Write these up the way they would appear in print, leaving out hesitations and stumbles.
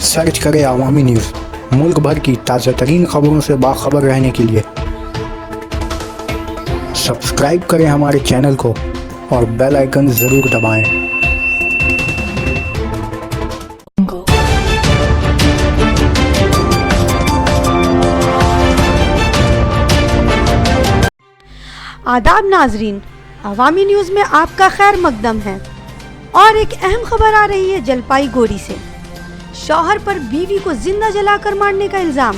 Search करें अवामी news. मुल्क भर की ताज़ा तरीन खबरों से बाखबर रहने के लिए सब्सक्राइब करें हमारे चैनल को और बेल आइकन ज़रूर दबाएं। आदाब नाजरीन, अवामी न्यूज़ में आपका खैर मकदम है। और एक अहम खबर आ रही है जलपाईगुड़ी से। शौहर पर बीवी को जिंदा जलाकर मारने का इल्ज़ाम।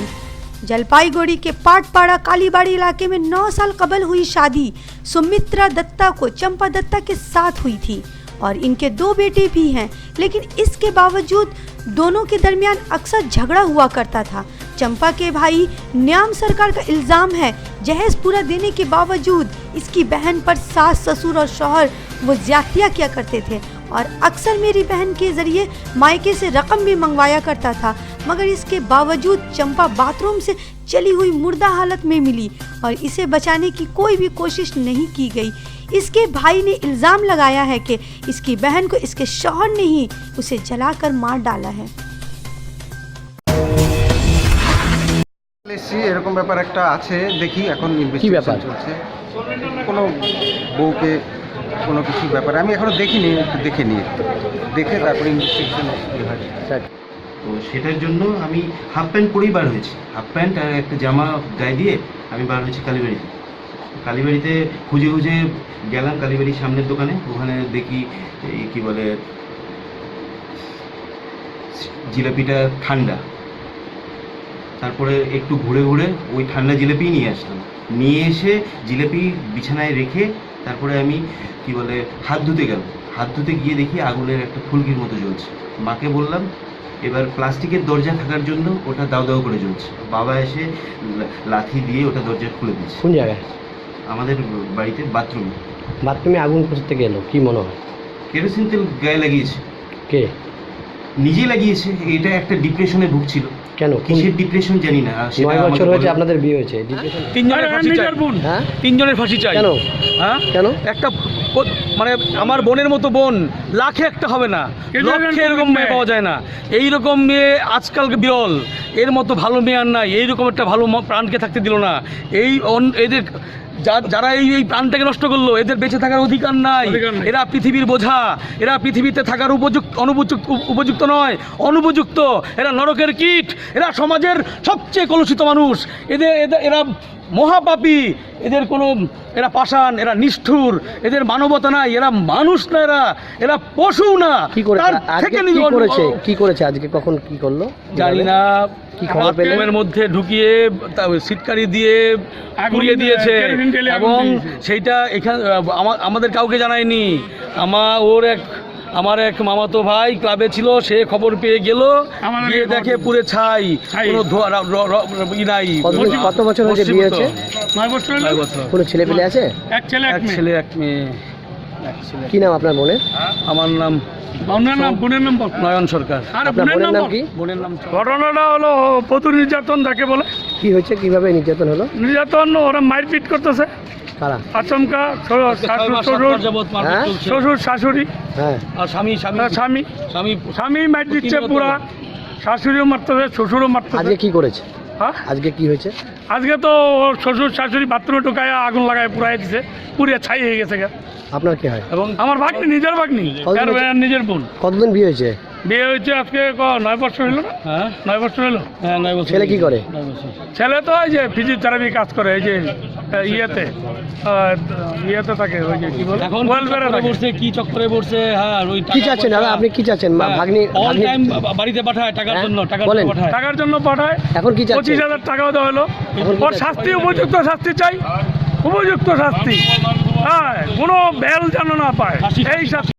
जलपाईगुड़ी के पाटपाड़ा कालीबाड़ी इलाके में 9 साल कबल हुई शादी सुमित्रा दत्ता को चंपा दत्ता के साथ हुई थी और इनके 2 बेटे भी हैं, लेकिन इसके बावजूद दोनों के दरमियान अक्सर झगड़ा हुआ करता था। चंपा के भाई न्याम सरकार का इल्ज़ाम है जहेज पूरा देने के बावजूद इसकी बहन पर सास ससुर और शौहर वो ज्यादतियाँ किया करते थे और अक्सर मेरी बहन के ज़रिए मायके से रकम भी मंगवाया करता था, मगर इसके बावजूद चंपा बाथरूम से चली हुई मुर्दा हालत में मिली और इसे बचाने की कोई भी कोशिश नहीं की गई। इसके भाई ने इल्ज़ाम लगाया है कि इसकी बहन को इसके शौहर ने ही उसे जलाकर मार डाला है। এরকম ব্যাপার একটা আছে, দেখি এখন ইনভেস্টিগেশন চলছে। কোনো বউকে কোনো কিছু ব্যাপারে আমি এখনো দেখিনি, একটু দেখে নিই, দেখে তারপরে ইনভেস্টিগেশন হয়। তো সেটার জন্য আমি হাফ প্যান্ট পরেই বার হয়েছি, হাফ প্যান্ট আর একটা জামা গায়ে দিয়ে আমি বার হয়েছি কালীবাড়িতে। কালীবাড়িতে খুঁজে খুঁজে গেলাম কালীবাড়ির সামনের দোকানে, ওখানে দেখি এই কী বলে জিলাপিটা ঠান্ডা। তারপরে একটু ঘুরে ঘুরে ওই ঠান্ডা জিলেপি নিয়ে আসলাম, নিয়ে এসে জিলেপি বিছানায় রেখে তারপরে আমি কি বলে হাত ধুতে গেলাম। হাত ধুতে গিয়ে দেখি আগুনের একটা ফুলকির মতো জ্বলছে। মাকে বললাম, এবার প্লাস্টিকের দরজা থাকার জন্য ওটা দাও দাও করে জ্বলছে। বাবা এসে লাঠি দিয়ে ওটা দরজা খুলে দিচ্ছে। কোন জায়গায়? আমাদের বাড়িতে বাথরুমে। বাথরুমে আগুন করতে গেল, কি মনে হয়? কেরোসিন তেল গায়ে লাগিয়েছে। কে? নিজে লাগিয়েছে। এটা একটা ডিপ্রেশনে ভুগছিল। কেন? কিসের ডিপ্রেশন জানি না। 9 বছর হয়েছে আপনাদের বিয়ে হয়েছে, ডিপ্রেশন? 3 জনের ফাঁসি চাই। হ্যাঁ, 3 জনের ফাঁসি চাই। কেন? হ্যাঁ কেন? একটা মানে আমার বোনের মতো বোন লাখে একটা হবে না, লক্ষে এরকম মেয়ে পাওয়া যায় না। এইরকম মেয়ে আজকাল বিরল। এর মতো ভালো মেয়ে আর নাই। এইরকম একটা ভালো প্রাণকে থাকতে দিল না। এদের যারা এই প্রাণটাকে নষ্ট করলো, এদের বেঁচে থাকার অধিকার নাই। এরা পৃথিবীর বোঝা, এরা পৃথিবীতে থাকার উপযুক্ত নয়, অনুপযুক্ত। এরা নরকের কীট, এরা সমাজের সবচেয়ে কলুষিত মানুষ। এরা মহাপাপী। এরা পাষাণ, এরা নিষ্ঠুর, এদের মানবতা নাই, এরা মানুষ না, এরা পশু না। কি করেছে আজকে? কখন কি করলো জানি না। বাথরুমের মধ্যে ঢুকিয়ে সিটকারি দিয়ে পুড়িয়ে দিয়েছে এবং সেইটা এখানে আমাদের কাউকে জানায়নি। আমার এক মামাতো ভাই ক্লাবে ছিল, সে খবর পেয়ে গেল, গিয়ে দেখে পুরে ছাই, কোনো নাই। কত বছর হয়েছে বিয়ে হয়েছে? 9 বছর। কোনো ছেলে পেলে আছে? এক ছেলে এক মেয়ে। কি নাম আপনার বোনের? আমার নাম বোনের নাম নয়ন সরকার। আপনার বোনের নাম কি? বোনের নাম। ঘটনাটা হলো প্রচু নির্যাতন যাকে বলে। কি হয়েছে, কিভাবে নির্যাতন হলো? নির্যাতন ওরা মারপিট করতেছে। কারা? আচমকা শ্বশুর শাশুড়ি, হ্যাঁ, আর স্বামী মার দিচ্ছে পুরা। শাশুড়িও মারতেছে, শ্বশুরও মারতেছে। আজকে কি করেছে? হ্যাঁ, আজকে কি হয়েছে? আজকে তো শ্বশুর শাশুড়ি বাথরুমে ঢুকায় আগুন লাগায় পুরাই দিছে, পুড়িয়ে ছাই হয়ে গেছে। আপনার কি হয়? এবং আমার ভাগ্নি, নিজের ভাগ্নি, নিজের বোন। কতদিন বিয়ে হয়েছে? বিয়ে হয়েছে আজকে 9 বছর হলো না? হ্যাঁ, 9 বছর হলো। হ্যাঁ, 9 বছর। ছেলে কি করে? ছেলে তো ওই যে ফিজিওথেরাপি কাজ করে, এই যে ইয়েতে থাকে, ওই যে কি বলে বলছে, কি চক্করে পড়ছে। হ্যাঁ, ওই কি চাচ্ছেন দাদা? আপনি কি চাচ্ছেন? ভাগ্নি অল টাইম বাড়িতে পাঠায় টাকার জন্য, টাকার জন্য পাঠায়। এখন কি চাচ্ছেন? 25,000 টাকাও দেওয়া হলো। ওর শাস্তি, উপযুক্ত শাস্তি চাই, উপযুক্ত শাস্তি। হ্যাঁ, কোনো বেল যেন না পায়, এই শাস্তি।